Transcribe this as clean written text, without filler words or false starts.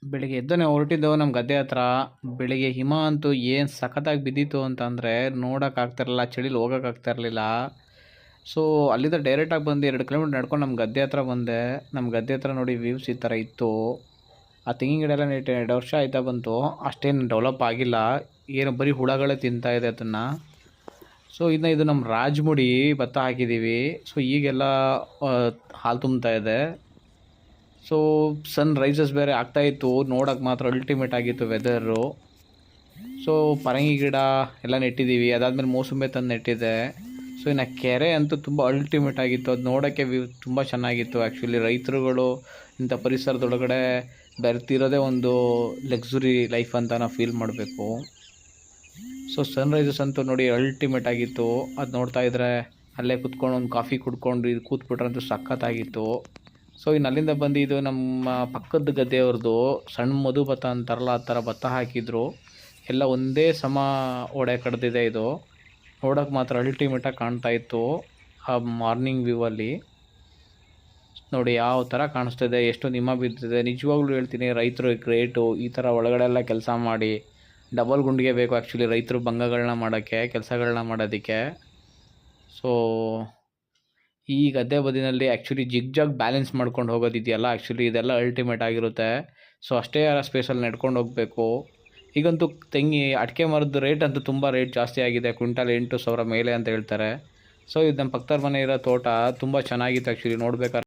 ಬೆಳಿಗ್ಗೆ ಎದ್ದನೆ ಹೊರಟಿದ್ದೆವು ನಮ್ಮ ಗದ್ದೆ ಹತ್ರ. ಬೆಳಿಗ್ಗೆ ಹಿಮ ಅಂತೂ ಏನು ಸಖತ್ತಾಗಿ ಬಿದ್ದಿತ್ತು ಅಂತಂದರೆ ನೋಡೋಕ್ಕಾಗ್ತಿರಲಿಲ್ಲ, ಚಳಿಲಿ ಹೋಗೋಕ್ಕಾಗ್ತಿರ್ಲಿಲ್ಲ. ಸೊ ಅಲ್ಲಿಂದ ಡೈರೆಕ್ಟಾಗಿ ಬಂದು 2 ಕಿಲೋಮೀಟರ್ ನಡ್ಕೊಂಡು ನಮ್ಮ ಗದ್ದೆ ಹತ್ರ ಬಂದೆ. ನಮ್ಮ ಗದ್ದೆ ಹತ್ರ ನೋಡಿ ವ್ಯೂಸ್ ಈ ಥರ ಇತ್ತು. ಆ ತೆಂಗಿನ ಗಿಡ ಎಲ್ಲ ನೆಟ್ಟು 2 ವರ್ಷ ಆಯ್ತಾ ಬಂತು, ಅಷ್ಟೇನು ಡೆವಲಪ್ ಆಗಿಲ್ಲ. ಏನು ಬರೀ ಹುಳಗಳೇ ತಿಂತಾ ಇದೆ ಅದನ್ನು. ಸೊ ಇನ್ನು ಇದು ನಮ್ಮ ರಾಜಮುಡಿ ಭತ್ತ ಹಾಕಿದ್ದೀವಿ. ಸೊ ಈಗೆಲ್ಲ ಹಾಲು ತುಂಬ್ತಾ ಇದೆ. ಸೊ ಸನ್ ರೈಸಸ್ ಬೇರೆ ಆಗ್ತಾಯಿತ್ತು, ನೋಡೋಕೆ ಮಾತ್ರ ಅಲ್ಟಿಮೇಟ್ ಆಗಿತ್ತು ವೆದರು. ಸೊ ಪರಂಗಿ ಗಿಡ ಎಲ್ಲ ನೆಟ್ಟಿದ್ದೀವಿ. ಅದಾದಮೇಲೆ ಮೋಸಂಬಿ ತಂದು ನೆಟ್ಟಿದೆ. ಸೊ ಇನ್ನು ಕೆರೆ ಅಂತೂ ತುಂಬ ಅಲ್ಟಿಮೇಟ್ ಆಗಿತ್ತು. ಅದು ನೋಡೋಕ್ಕೆ ವ್ಯೂ ತುಂಬ ಚೆನ್ನಾಗಿತ್ತು. ಆ್ಯಕ್ಚುಲಿ ರೈತರುಗಳು ಇಂಥ ಪರಿಸರದೊಳಗಡೆ ಬೆರ್ತಿರೋದೇ ಒಂದು ಲಕ್ಸುರಿ ಲೈಫ್ ಅಂತ ನಾವು ಫೀಲ್ ಮಾಡಬೇಕು. ಸೊ ಸನ್ರೈಸಸ್ ಅಂತೂ ನೋಡಿ ಅಲ್ಟಿಮೇಟ್ ಆಗಿತ್ತು. ಅದು ನೋಡ್ತಾ ಇದ್ದರೆ ಅಲ್ಲೇ ಕುತ್ಕೊಂಡು ಒಂದು ಕಾಫಿ ಕುಡ್ಕೊಂಡು ಇದು ಕೂತ್ಬಿಟ್ರಂತೂ ಸಖತ್ತಾಗಿತ್ತು. ಸೊ ಇನ್ನು ಅಲ್ಲಿಂದ ಬಂದು ಇದು ನಮ್ಮ ಪಕ್ಕದ ಗದ್ದೆಯವ್ರದ್ದು ಸಣ್ಣ ಮಧು ಭತ್ತ ಅಂತಾರಲ್ಲ, ಆ ಥರ ಭತ್ತ ಹಾಕಿದ್ರು. ಎಲ್ಲ ಒಂದೇ ಸಮ ಒಡೆ ಕಡ್ದಿದೆ. ಇದು ನೋಡೋಕೆ ಮಾತ್ರ ಅಲ್ಟಿಮೇಟಾಗಿ ಕಾಣ್ತಾ ಇತ್ತು ಆ ಮಾರ್ನಿಂಗ್ ವ್ಯೂವಲ್ಲಿ. ನೋಡಿ ಯಾವ ಥರ ಕಾಣಿಸ್ತಿದೆ, ಎಷ್ಟು ಹಿಮ ಬಿದ್ದಿದೆ. ನಿಜವಾಗ್ಲೂ ಹೇಳ್ತೀನಿ, ರೈತರು ಗ್ರೇಟು. ಈ ಥರ ಒಳಗಡೆ ಎಲ್ಲ ಕೆಲಸ ಮಾಡಿ ಡಬಲ್ ಗುಂಡಿಗೆ ಬೇಕು ಆ್ಯಕ್ಚುಲಿ ರೈತರು ಭಂಗಗಳನ್ನ ಮಾಡೋಕ್ಕೆ, ಕೆಲಸಗಳನ್ನ ಮಾಡೋದಕ್ಕೆ. ಸೊ ಈ ಗದ್ದೆ ಬದಿನಲ್ಲಿ ಆ್ಯಕ್ಚುಲಿ ಜಿಗ್ ಬ್ಯಾಲೆನ್ಸ್ ಮಾಡ್ಕೊಂಡು ಹೋಗೋದಿದೆಯಲ್ಲ, ಆ್ಯಕ್ಚುಲಿ ಇದೆಲ್ಲ ಅಲ್ಟಿಮೇಟ್ ಆಗಿರುತ್ತೆ. ಸೊ ಅಷ್ಟೇ ಸ್ಪೇಸಲ್ಲಿ ನಡ್ಕೊಂಡು ಹೋಗಬೇಕು. ಈಗಂತೂ ಅಡಿಕೆ ಮರದ ರೇಟ್ ಅಂತೂ ತುಂಬ ರೇಟ್ ಜಾಸ್ತಿ ಆಗಿದೆ. ಕ್ವಿಂಟಲ್ 8,000 ಮೇಲೆ ಅಂತ ಹೇಳ್ತಾರೆ. ಸೊ ಇದು ನಮ್ಮ ಪಕ್ಕದ ಮನೆ ಇರೋ ತೋಟ ತುಂಬ ಚೆನ್ನಾಗಿತ್ತು ಆ್ಯಕ್ಚುಲಿ ನೋಡ್ಬೇಕಾದ್ರೆ.